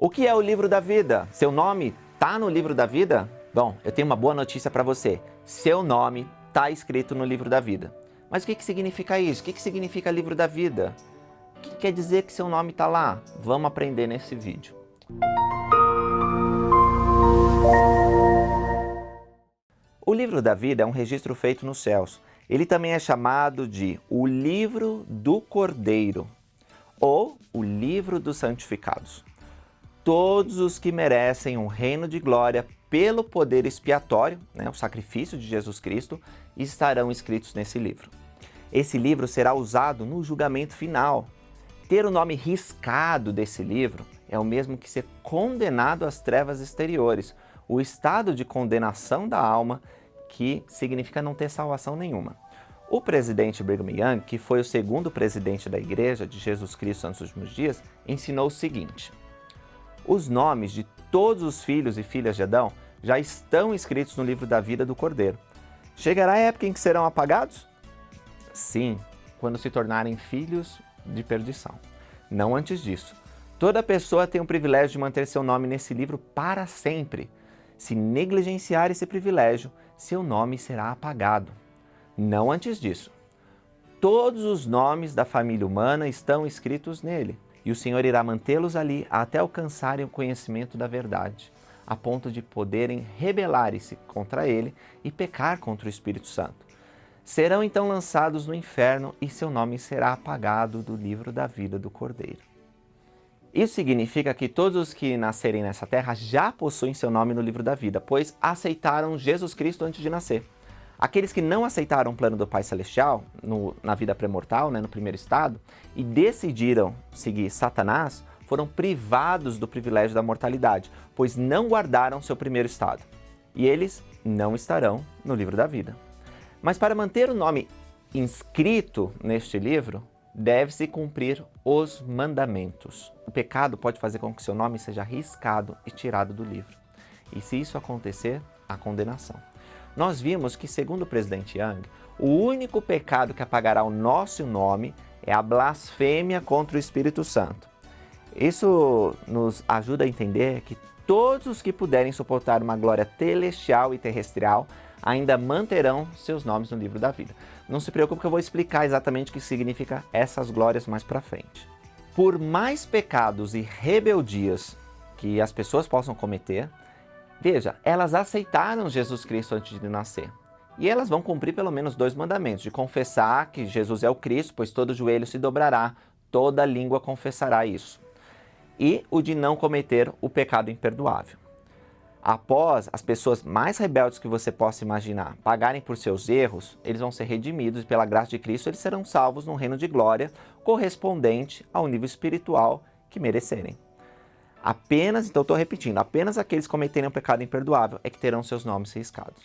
O que é o livro da vida? Seu nome está no livro da vida? Bom, eu tenho uma boa notícia para você. Seu nome está escrito no livro da vida. Mas o que significa isso? O que significa livro da vida? O que quer dizer que seu nome está lá? Vamos aprender nesse vídeo. O livro da vida é um registro feito nos céus. Ele também é chamado de o livro do Cordeiro ou o livro dos santificados. Todos os que merecem um reino de glória pelo poder expiatório, o sacrifício de Jesus Cristo, estarão escritos nesse livro. Esse livro será usado no julgamento final. Ter o nome riscado desse livro é o mesmo que ser condenado às trevas exteriores, o estado de condenação da alma, que significa não ter salvação nenhuma. O presidente Brigham Young, que foi o segundo presidente da Igreja de Jesus Cristo nos últimos dias, ensinou o seguinte: os nomes de todos os filhos e filhas de Adão já estão escritos no livro da vida do Cordeiro. Chegará a época em que serão apagados? Sim, quando se tornarem filhos de perdição. Não antes disso. Toda pessoa tem o privilégio de manter seu nome nesse livro para sempre. Se negligenciar esse privilégio, seu nome será apagado. Não antes disso. Todos os nomes da família humana estão escritos nele, e o Senhor irá mantê-los ali até alcançarem o conhecimento da verdade, a ponto de poderem rebelar-se contra ele e pecar contra o Espírito Santo. Serão então lançados no inferno e seu nome será apagado do livro da vida do Cordeiro. Isso significa que todos os que nascerem nessa terra já possuem seu nome no livro da vida, pois aceitaram Jesus Cristo antes de nascer. Aqueles que não aceitaram o plano do Pai Celestial, na vida pré-mortal, no primeiro estado, e decidiram seguir Satanás, foram privados do privilégio da mortalidade, pois não guardaram seu primeiro estado. E eles não estarão no livro da vida. Mas para manter o nome inscrito neste livro, deve-se cumprir os mandamentos. O pecado pode fazer com que seu nome seja riscado e tirado do livro. E se isso acontecer, há condenação. Nós vimos que, segundo o presidente Young, o único pecado que apagará o nosso nome é a blasfêmia contra o Espírito Santo. Isso nos ajuda a entender que todos os que puderem suportar uma glória celestial e terrestrial ainda manterão seus nomes no livro da vida. Não se preocupe que eu vou explicar exatamente o que significa essas glórias mais para frente. Por mais pecados e rebeldias que as pessoas possam cometer, veja, elas aceitaram Jesus Cristo antes de nascer. E elas vão cumprir pelo menos 2 mandamentos, de confessar que Jesus é o Cristo, pois todo joelho se dobrará, toda língua confessará isso. E o de não cometer o pecado imperdoável. Após as pessoas mais rebeldes que você possa imaginar pagarem por seus erros, eles vão ser redimidos e pela graça de Cristo eles serão salvos num reino de glória correspondente ao nível espiritual que merecerem. Então estou repetindo, apenas aqueles que cometerem um pecado imperdoável é que terão seus nomes riscados.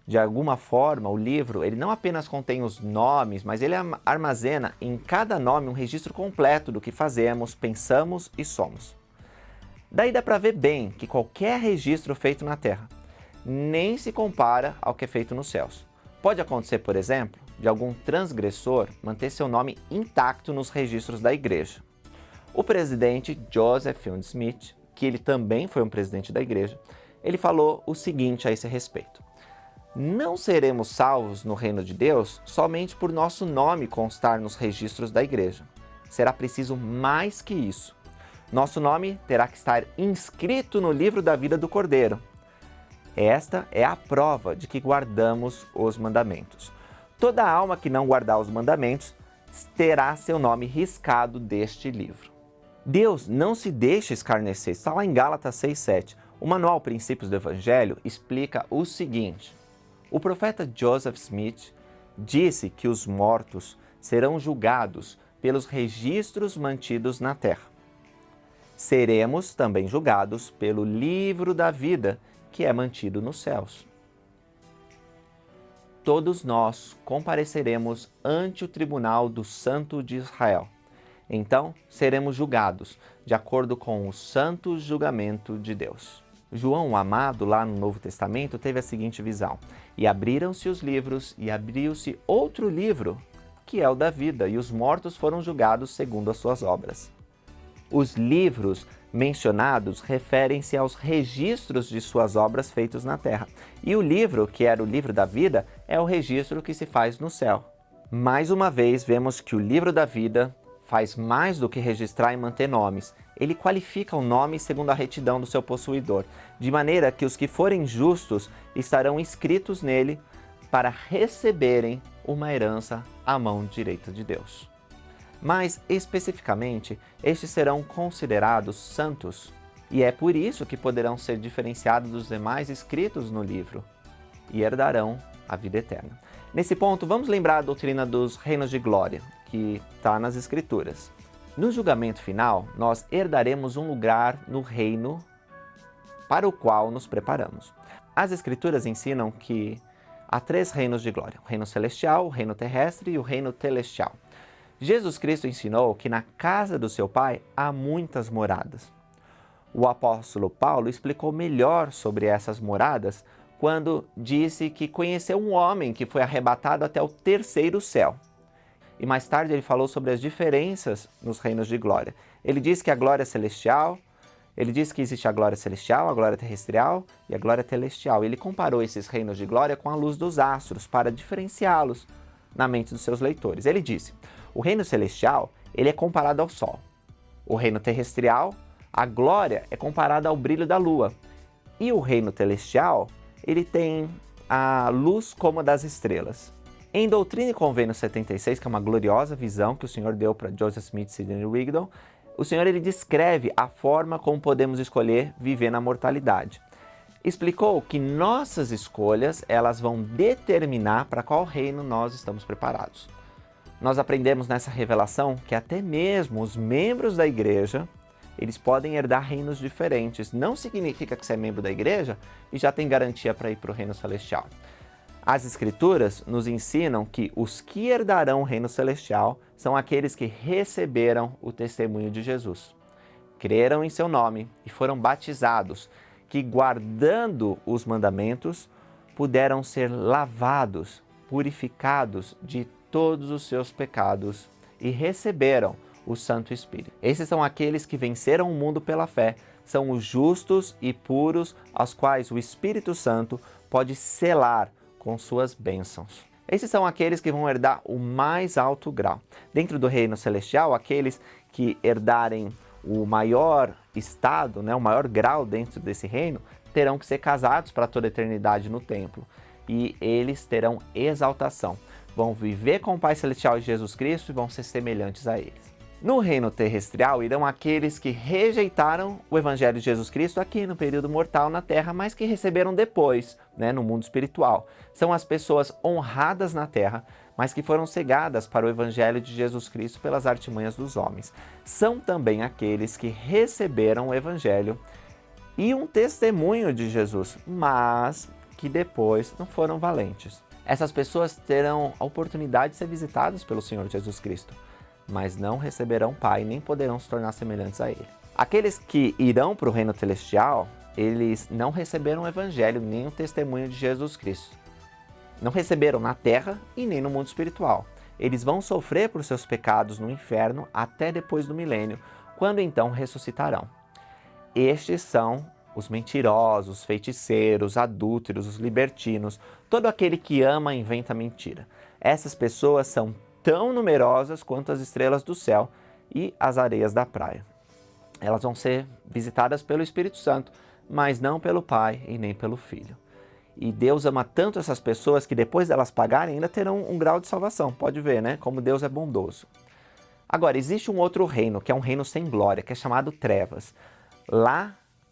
De alguma forma, o livro ele não apenas contém os nomes, mas ele armazena em cada nome um registro completo do que fazemos, pensamos e somos. Daí dá para ver bem que qualquer registro feito na Terra nem se compara ao que é feito nos céus. Pode acontecer, por exemplo, de algum transgressor manter seu nome intacto nos registros da igreja. O presidente Joseph Fielding Smith, que ele também foi um presidente da igreja, ele falou o seguinte a esse respeito: não seremos salvos no reino de Deus somente por nosso nome constar nos registros da igreja. Será preciso mais que isso. Nosso nome terá que estar inscrito no livro da vida do Cordeiro. Esta é a prova de que guardamos os mandamentos. Toda alma que não guardar os mandamentos terá seu nome riscado deste livro. Deus não se deixa escarnecer. Está lá em Gálatas 6,7. O manual Princípios do Evangelho explica o seguinte: o profeta Joseph Smith disse que os mortos serão julgados pelos registros mantidos na terra. Seremos também julgados pelo livro da vida que é mantido nos céus. Todos nós compareceremos ante o tribunal do Santo de Israel. Então, seremos julgados de acordo com o santo julgamento de Deus. João, o amado, lá no Novo Testamento, teve a seguinte visão: e abriram-se os livros, e abriu-se outro livro, que é o da vida, e os mortos foram julgados segundo as suas obras. Os livros mencionados referem-se aos registros de suas obras feitos na terra. E o livro, que era o livro da vida, é o registro que se faz no céu. Mais uma vez, vemos que o livro da vida faz mais do que registrar e manter nomes. Ele qualifica o nome segundo a retidão do seu possuidor, de maneira que os que forem justos estarão inscritos nele para receberem uma herança à mão direita de Deus. Mas, especificamente, estes serão considerados santos, e é por isso que poderão ser diferenciados dos demais escritos no livro, e herdarão a vida eterna. Nesse ponto, vamos lembrar a doutrina dos reinos de glória, que está nas Escrituras. No julgamento final, nós herdaremos um lugar no reino para o qual nos preparamos. As Escrituras ensinam que há 3 reinos de glória: o reino celestial, o reino terrestre e o reino telestial. Jesus Cristo ensinou que na casa do seu Pai há muitas moradas. O apóstolo Paulo explicou melhor sobre essas moradas quando disse que conheceu um homem que foi arrebatado até o 3º céu. E mais tarde ele falou sobre as diferenças nos reinos de glória. Ele disse que a glória celestial, ele disse que existe a glória celestial, a glória terrestrial e a glória telestial. Ele comparou esses reinos de glória com a luz dos astros para diferenciá-los na mente dos seus leitores. Ele disse: o reino celestial, ele é comparado ao sol. O reino terrestrial, a glória é comparada ao brilho da lua. E o reino telestial, ele tem a luz como a das estrelas. Em Doutrina e Convênio 76, que é uma gloriosa visão que o Senhor deu para Joseph Smith e Sidney Rigdon, o Senhor ele descreve a forma como podemos escolher viver na mortalidade. Explicou que nossas escolhas elas vão determinar para qual reino nós estamos preparados. Nós aprendemos nessa revelação que até mesmo os membros da igreja, eles podem herdar reinos diferentes. Não significa que você é membro da igreja e já tem garantia para ir para o reino celestial. As Escrituras nos ensinam que os que herdarão o reino celestial são aqueles que receberam o testemunho de Jesus, creram em seu nome e foram batizados, que guardando os mandamentos puderam ser lavados, purificados de todos os seus pecados e receberam o Santo Espírito. Esses são aqueles que venceram o mundo pela fé, são os justos e puros, aos quais o Espírito Santo pode selar com suas bênçãos. Esses são aqueles que vão herdar o mais alto grau. Dentro do reino celestial, aqueles que herdarem o maior estado, o maior grau dentro desse reino, terão que ser casados para toda a eternidade no templo. E eles terão exaltação. Vão viver com o Pai Celestial e Jesus Cristo e vão ser semelhantes a eles. No reino terrestrial irão aqueles que rejeitaram o Evangelho de Jesus Cristo aqui no período mortal na Terra, mas que receberam depois, no mundo espiritual. São as pessoas honradas na Terra, mas que foram cegadas para o Evangelho de Jesus Cristo pelas artimanhas dos homens. São também aqueles que receberam o Evangelho e um testemunho de Jesus, mas que depois não foram valentes. Essas pessoas terão a oportunidade de ser visitadas pelo Senhor Jesus Cristo, mas não receberão Pai, nem poderão se tornar semelhantes a Ele. Aqueles que irão para o reino celestial, eles não receberam o Evangelho, nem o testemunho de Jesus Cristo. Não receberam na terra e nem no mundo espiritual. Eles vão sofrer por seus pecados no inferno até depois do milênio, quando então ressuscitarão. Estes são os mentirosos, os feiticeiros, adúlteros, os libertinos, todo aquele que ama e inventa mentira. Essas pessoas são tão numerosas quanto as estrelas do céu e as areias da praia. Elas vão ser visitadas pelo Espírito Santo, mas não pelo Pai e nem pelo Filho. E Deus ama tanto essas pessoas que depois delas pagarem ainda terão um grau de salvação. Pode ver, como Deus é bondoso. Agora, existe um outro reino, que é um reino sem glória, que é chamado trevas.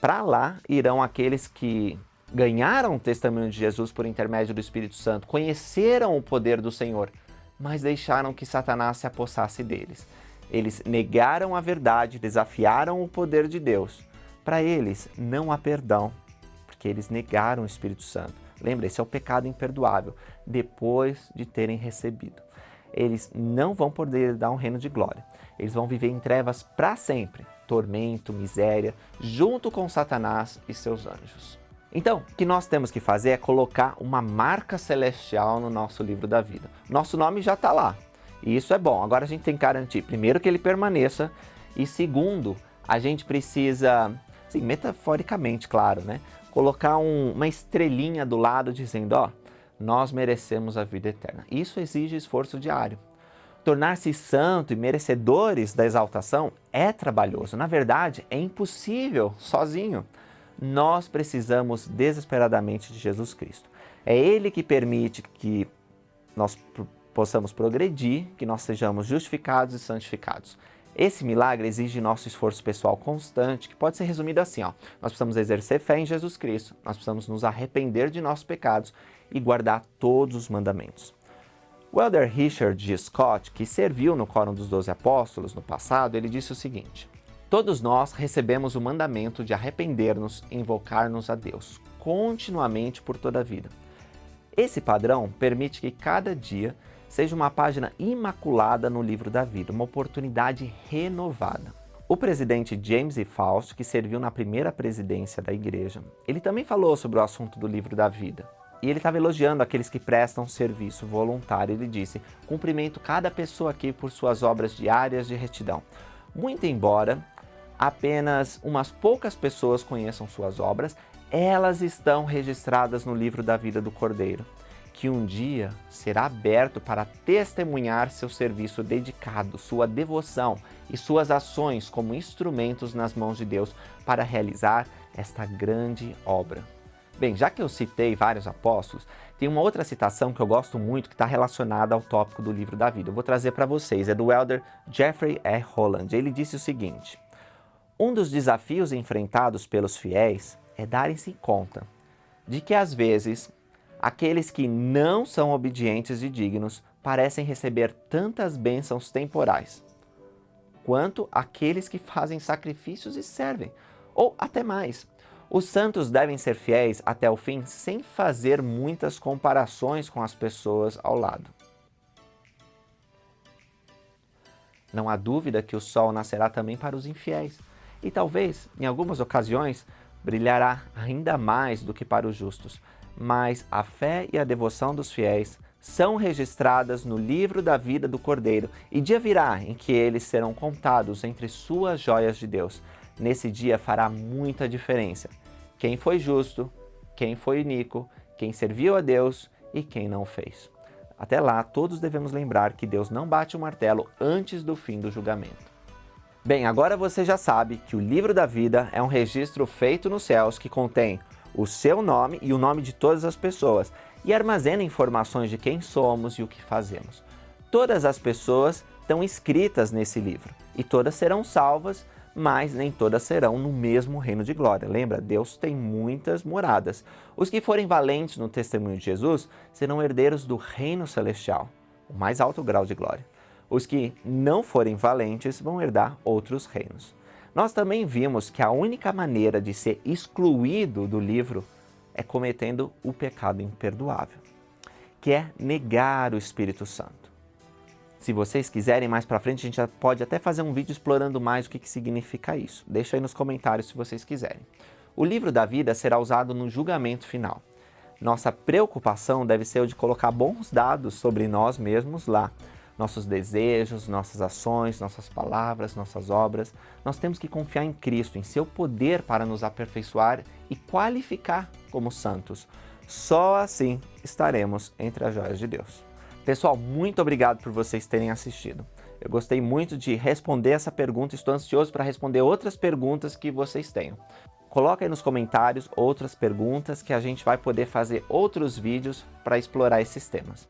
Para lá irão aqueles que ganharam o testemunho de Jesus por intermédio do Espírito Santo, conheceram o poder do Senhor, mas deixaram que Satanás se apossasse deles. Eles negaram a verdade, desafiaram o poder de Deus. Para eles não há perdão, porque eles negaram o Espírito Santo. Lembra, esse é o pecado imperdoável, depois de terem recebido. Eles não vão poder dar um reino de glória. Eles vão viver em trevas para sempre, tormento, miséria, junto com Satanás e seus anjos. Então, o que nós temos que fazer é colocar uma marca celestial no nosso livro da vida. Nosso nome já está lá, e isso é bom. Agora a gente tem que garantir, primeiro, que ele permaneça, e segundo, a gente precisa, assim, metaforicamente, claro, né? Colocar uma estrelinha do lado dizendo, ó, nós merecemos a vida eterna. Isso exige esforço diário. Tornar-se santo e merecedores da exaltação é trabalhoso. Na verdade, é impossível sozinho. Nós precisamos desesperadamente de Jesus Cristo. É Ele que permite que nós possamos progredir, que nós sejamos justificados e santificados. Esse milagre exige nosso esforço pessoal constante, que pode ser resumido assim, ó. Nós precisamos exercer fé em Jesus Cristo, nós precisamos nos arrepender de nossos pecados e guardar todos os mandamentos. O elder Richard G. Scott, que serviu no Quórum dos 12 Apóstolos no passado, ele disse o seguinte: todos nós recebemos o mandamento de arrepender-nos e invocar-nos a Deus, continuamente por toda a vida. Esse padrão permite que cada dia seja uma página imaculada no livro da vida, uma oportunidade renovada. O presidente James E. Faust, que serviu na primeira presidência da igreja, ele também falou sobre o assunto do livro da vida. E ele estava elogiando aqueles que prestam serviço voluntário. Ele disse: cumprimento cada pessoa aqui por suas obras diárias de retidão. Muito embora apenas umas poucas pessoas conheçam suas obras, elas estão registradas no livro da vida do Cordeiro, que um dia será aberto para testemunhar seu serviço dedicado, sua devoção e suas ações como instrumentos nas mãos de Deus para realizar esta grande obra. Bem, já que eu citei vários apóstolos, tem uma outra citação que eu gosto muito que está relacionada ao tópico do livro da vida. Eu vou trazer para vocês, é do elder Jeffrey E. Holland. Ele disse o seguinte: um dos desafios enfrentados pelos fiéis é darem-se conta de que às vezes aqueles que não são obedientes e dignos parecem receber tantas bênçãos temporais, quanto aqueles que fazem sacrifícios e servem, ou até mais. Os santos devem ser fiéis até o fim sem fazer muitas comparações com as pessoas ao lado. Não há dúvida que o sol nascerá também para os infiéis, e talvez, em algumas ocasiões, brilhará ainda mais do que para os justos. Mas a fé e a devoção dos fiéis são registradas no livro da vida do Cordeiro, e dia virá em que eles serão contados entre suas joias de Deus. Nesse dia fará muita diferença quem foi justo, quem foi iníquo, quem serviu a Deus e quem não fez. Até lá, todos devemos lembrar que Deus não bate o martelo antes do fim do julgamento. Bem, agora você já sabe que o livro da vida é um registro feito nos céus que contém o seu nome e o nome de todas as pessoas e armazena informações de quem somos e o que fazemos. Todas as pessoas estão escritas nesse livro e todas serão salvas, mas nem todas serão no mesmo reino de glória. Lembra? Deus tem muitas moradas. Os que forem valentes no testemunho de Jesus serão herdeiros do reino celestial, o mais alto grau de glória. Os que não forem valentes vão herdar outros reinos. Nós também vimos que a única maneira de ser excluído do livro é cometendo o pecado imperdoável, que é negar o Espírito Santo. Se vocês quiserem, mais para frente, a gente já pode até fazer um vídeo explorando mais o que significa isso. Deixa aí nos comentários se vocês quiserem. O livro da vida será usado no julgamento final. Nossa preocupação deve ser o de colocar bons dados sobre nós mesmos lá. Nossos desejos, nossas ações, nossas palavras, nossas obras. Nós temos que confiar em Cristo, em seu poder para nos aperfeiçoar e qualificar como santos. Só assim estaremos entre as joias de Deus. Pessoal, muito obrigado por vocês terem assistido. Eu gostei muito de responder essa pergunta e estou ansioso para responder outras perguntas que vocês tenham. Coloca aí nos comentários outras perguntas que a gente vai poder fazer outros vídeos para explorar esses temas.